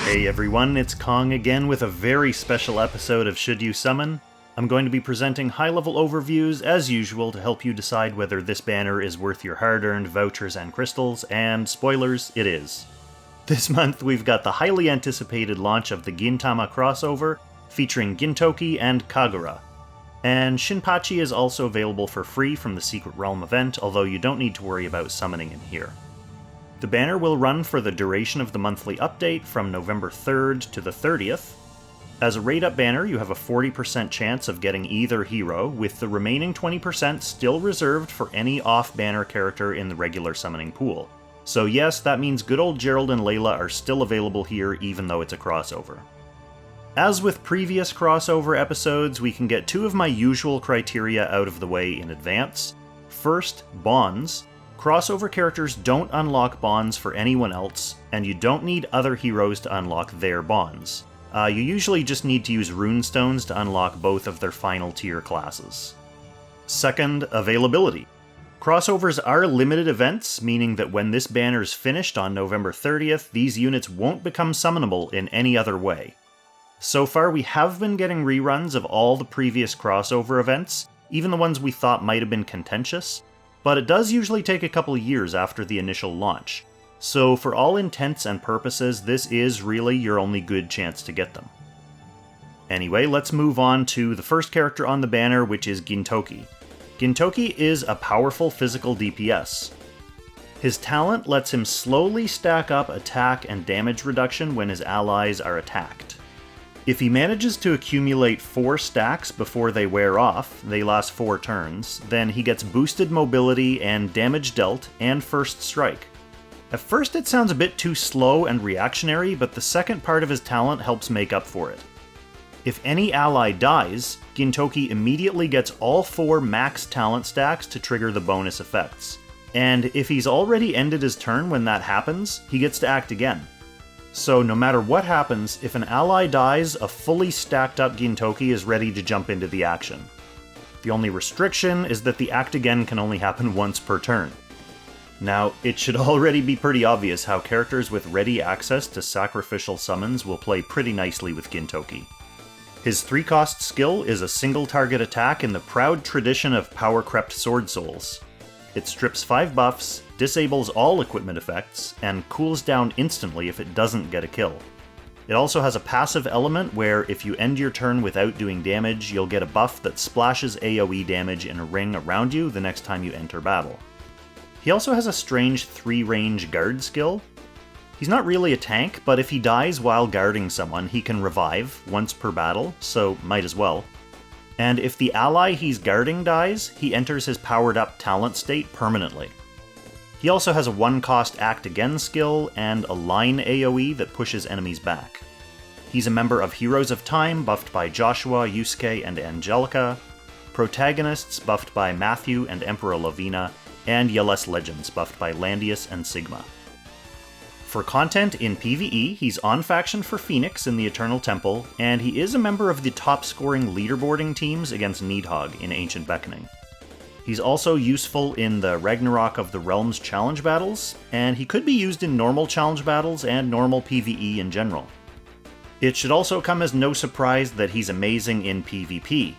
Hey everyone, it's Kong again with a very special episode of Should You Summon? I'm going to be presenting high-level overviews as usual to help you decide whether this banner is worth your hard-earned vouchers and crystals, and spoilers, it is. This month we've got the highly anticipated launch of the Gintama crossover, featuring Gintoki and Kagura. And Shinpachi is also available for free from the Secret Realm event, although you don't need to worry about summoning him here. The banner will run for the duration of the monthly update from November 3rd to the 30th. As a raid-up banner, you have a 40% chance of getting either hero, with the remaining 20% still reserved for any off-banner character in the regular summoning pool. So yes, that means good old Gerald and Layla are still available here even though it's a crossover. As with previous crossover episodes, we can get two of my usual criteria out of the way in advance. First, bonds. Crossover characters don't unlock bonds for anyone else, and you don't need other heroes to unlock their bonds. You usually just need to use runestones to unlock both of their final tier classes. Second, availability. Crossovers are limited events, meaning that when this banner's finished on November 30th, these units won't become summonable in any other way. So far, we have been getting reruns of all the previous crossover events, even the ones we thought might have been contentious, but it does usually take a couple years after the initial launch. So for all intents and purposes, this is really your only good chance to get them. Anyway, let's move on to the first character on the banner, which is Gintoki. Gintoki is a powerful physical DPS. His talent lets him slowly stack up attack and damage reduction when his allies are attacked. If he manages to accumulate 4 stacks before they wear off, they last 4 turns, then he gets boosted mobility and damage dealt and first strike. At first it sounds a bit too slow and reactionary, but the second part of his talent helps make up for it. If any ally dies, Gintoki immediately gets all 4 max talent stacks to trigger the bonus effects. And if he's already ended his turn when that happens, he gets to act again. So no matter what happens, if an ally dies, a fully stacked up Gintoki is ready to jump into the action. The only restriction is that the act again can only happen once per turn. Now, it should already be pretty obvious how characters with ready access to sacrificial summons will play pretty nicely with Gintoki. His 3-cost skill is a single target attack in the proud tradition of power-crept sword souls. It strips 5 buffs, disables all equipment effects, and cools down instantly if it doesn't get a kill. It also has a passive element where if you end your turn without doing damage, you'll get a buff that splashes AoE damage in a ring around you the next time you enter battle. He also has a strange 3-range guard skill. He's not really a tank, but if he dies while guarding someone, he can revive once per battle, so might as well. And if the ally he's guarding dies, he enters his powered-up talent state permanently. He also has a 1-cost Act Again skill and a line AoE that pushes enemies back. He's a member of Heroes of Time, buffed by Joshua, Yusuke, and Angelica, Protagonists, buffed by Matthew and Emperor Lavina, and Yeles Legends, buffed by Landius and Sigma. For content in PvE, he's on faction for Phoenix in the Eternal Temple, and he is a member of the top-scoring leaderboarding teams against Nidhogg in Ancient Beckoning. He's also useful in the Ragnarok of the Realms challenge battles, and he could be used in normal challenge battles and normal PvE in general. It should also come as no surprise that he's amazing in PvP.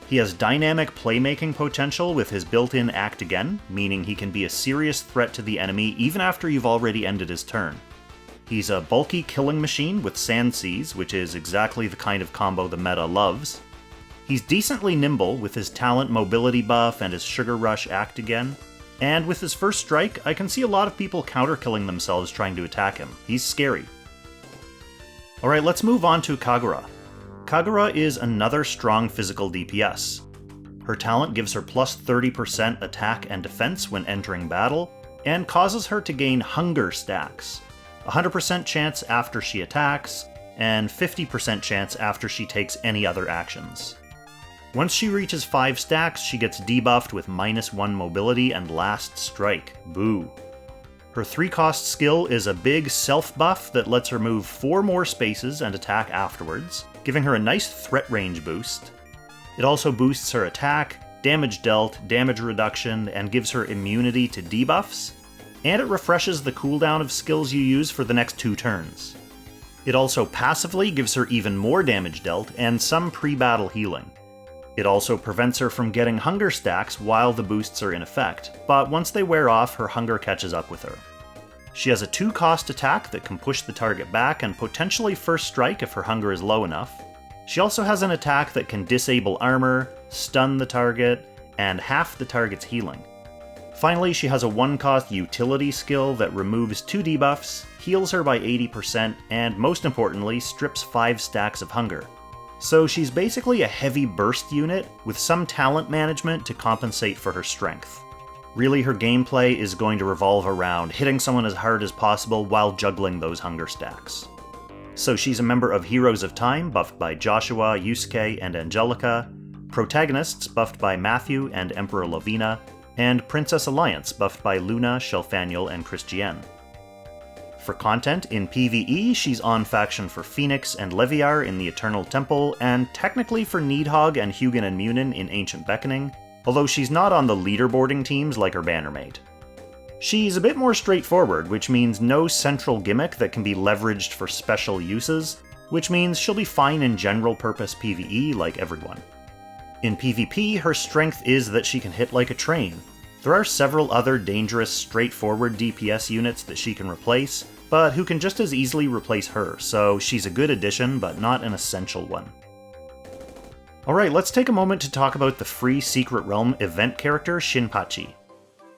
He has dynamic playmaking potential with his built-in Act Again, meaning he can be a serious threat to the enemy even after you've already ended his turn. He's a bulky killing machine with Sand Seas, which is exactly the kind of combo the meta loves. He's decently nimble with his talent mobility buff and his Sugar Rush Act Again, and with his first strike, I can see a lot of people counter-killing themselves trying to attack him. He's scary. Alright, let's move on to Kagura. Kagura is another strong physical DPS. Her talent gives her plus 30% attack and defense when entering battle, and causes her to gain hunger stacks. 100% chance after she attacks, and 50% chance after she takes any other actions. Once she reaches 5 stacks, she gets debuffed with -1 mobility and last strike. Boo. Her 3-cost skill is a big self-buff that lets her move 4 more spaces and attack afterwards, giving her a nice threat range boost. It also boosts her attack, damage dealt, damage reduction, and gives her immunity to debuffs, and it refreshes the cooldown of skills you use for the next 2 turns. It also passively gives her even more damage dealt and some pre-battle healing. It also prevents her from getting hunger stacks while the boosts are in effect, but once they wear off, her hunger catches up with her. She has a 2-cost attack that can push the target back and potentially first strike if her hunger is low enough. She also has an attack that can disable armor, stun the target, and half the target's healing. Finally, she has a 1-cost utility skill that removes 2 debuffs, heals her by 80%, and most importantly, strips 5 stacks of hunger. So she's basically a heavy burst unit with some talent management to compensate for her strength. Really, her gameplay is going to revolve around hitting someone as hard as possible while juggling those hunger stacks. So she's a member of Heroes of Time, buffed by Joshua, Yusuke, and Angelica, Protagonists, buffed by Matthew and Emperor Lavina, and Princess Alliance, buffed by Luna, Shelfaniel, and Christiane. For content, in PvE, she's on faction for Phoenix and Leviar in the Eternal Temple, and technically for Needhog and Hugin and Munin in Ancient Beckoning, although she's not on the leaderboarding teams like her bannermate. She's a bit more straightforward, which means no central gimmick that can be leveraged for special uses, which means she'll be fine in general purpose PvE like everyone. In PvP, her strength is that she can hit like a train. There are several other dangerous, straightforward DPS units that she can replace, but who can just as easily replace her, so she's a good addition, but not an essential one. Alright, let's take a moment to talk about the free Secret Realm event character, Shinpachi.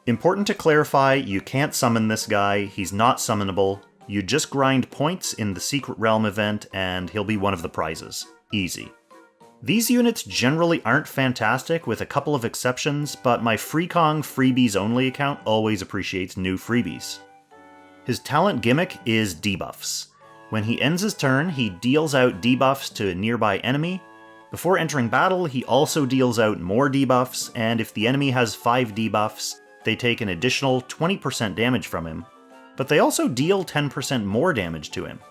Important to clarify, you can't summon this guy, he's not summonable, you just grind points in the Secret Realm event and he'll be one of the prizes. Easy. These units generally aren't fantastic, with a couple of exceptions, but my FreeKong freebies only account always appreciates new freebies. His talent gimmick is debuffs. When he ends his turn, he deals out debuffs to a nearby enemy. Before entering battle, he also deals out more debuffs, and if the enemy has 5 debuffs, they take an additional 20% damage from him, but they also deal 10% more damage to him.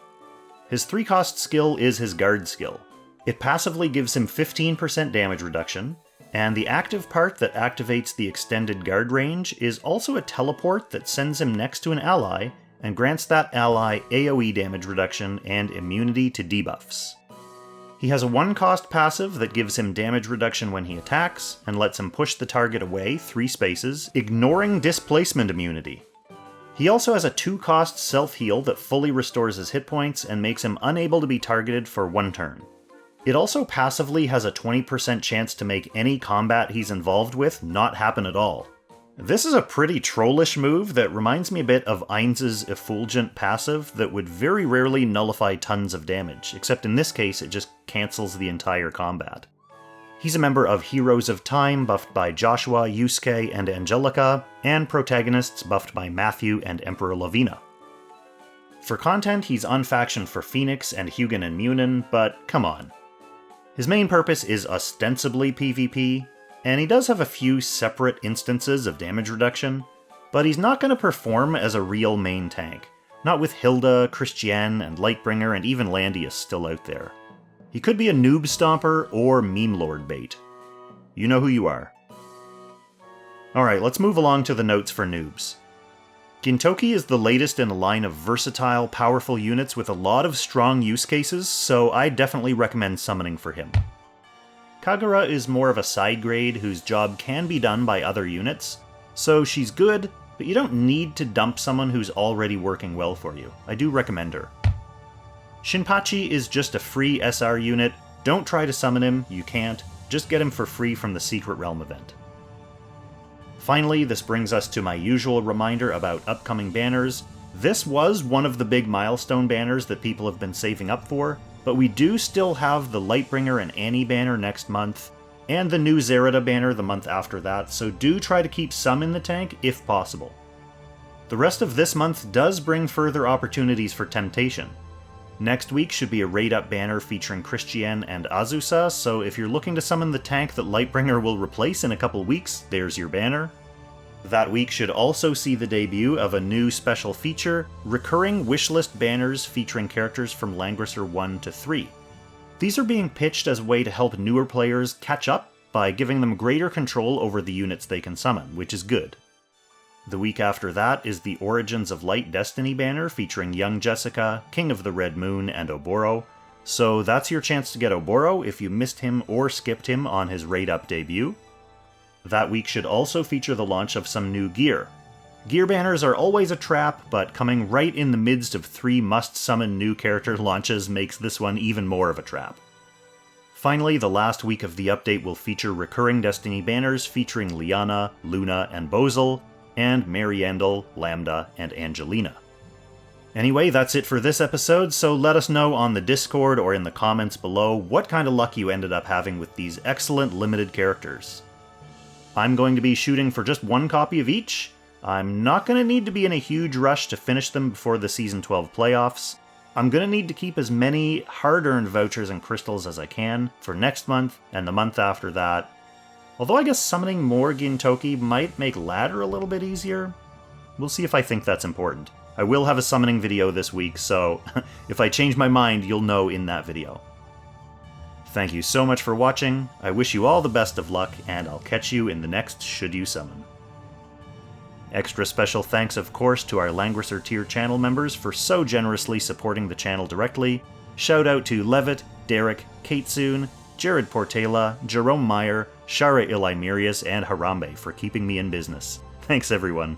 His 3-cost skill is his guard skill. It passively gives him 15% damage reduction, and the active part that activates the extended guard range is also a teleport that sends him next to an ally and grants that ally AoE damage reduction and immunity to debuffs. He has a 1-cost passive that gives him damage reduction when he attacks, and lets him push the target away 3 spaces, ignoring displacement immunity. He also has a 2-cost self-heal that fully restores his hit points and makes him unable to be targeted for 1 turn. It also passively has a 20% chance to make any combat he's involved with not happen at all. This is a pretty trollish move that reminds me a bit of Ainz's Effulgent passive that would very rarely nullify tons of damage, except in this case it just cancels the entire combat. He's a member of Heroes of Time, buffed by Joshua, Yusuke, and Angelica, and Protagonists, buffed by Matthew and Emperor Lavina. For content, he's on faction for Phoenix and Hugin and Munin, but come on. His main purpose is ostensibly PvP, and he does have a few separate instances of damage reduction, but he's not going to perform as a real main tank, not with Hilda, Christiane, and Lightbringer, and even Landius still out there. He could be a noob stomper or meme lord bait. You know who you are. Alright, let's move along to the notes for noobs. Gintoki is the latest in a line of versatile, powerful units with a lot of strong use cases, so I definitely recommend summoning for him. Kagura is more of a side grade whose job can be done by other units, so she's good, but you don't need to dump someone who's already working well for you. I do recommend her. Shinpachi is just a free SR unit. Don't try to summon him, you can't. Just get him for free from the Secret Realm event. Finally, this brings us to my usual reminder about upcoming banners. This was one of the big milestone banners that people have been saving up for, but we do still have the Lightbringer and Annie banner next month, and the new Zerida banner the month after that, so do try to keep some in the tank if possible. The rest of this month does bring further opportunities for temptation. Next week should be a raid-up banner featuring Christiane and Azusa, so if you're looking to summon the tank that Lightbringer will replace in a couple weeks, there's your banner. That week should also see the debut of a new special feature, recurring wishlist banners featuring characters from Langrisser 1 to 3. These are being pitched as a way to help newer players catch up by giving them greater control over the units they can summon, which is good. The week after that is the Origins of Light Destiny banner featuring young Jessica, King of the Red Moon, and Oboro. So that's your chance to get Oboro if you missed him or skipped him on his Raid Up debut. That week should also feature the launch of some new gear. Gear banners are always a trap, but coming right in the midst of 3 must-summon new character launches makes this one even more of a trap. Finally, the last week of the update will feature recurring Destiny banners featuring Liana, Luna, and Bozel, and Mariandel, Lambda, and Angelina. Anyway, that's it for this episode, so let us know on the Discord or in the comments below what kind of luck you ended up having with these excellent limited characters. I'm going to be shooting for just 1 copy of each. I'm not going to need to be in a huge rush to finish them before the Season 12 playoffs. I'm going to need to keep as many hard-earned vouchers and crystals as I can for next month and the month after that. Although I guess summoning more Gintoki might make ladder a little bit easier. We'll see if I think that's important. I will have a summoning video this week, so if I change my mind, you'll know in that video. Thank you so much for watching, I wish you all the best of luck, and I'll catch you in the next Should You Summon. Extra special thanks, of course, to our Langrisser tier channel members for so generously supporting the channel directly. Shout out to Levitt, Derek, Katesoon, Jared Portela, Jerome Meyer, Shara Ilimerius, and Harambe for keeping me in business. Thanks everyone.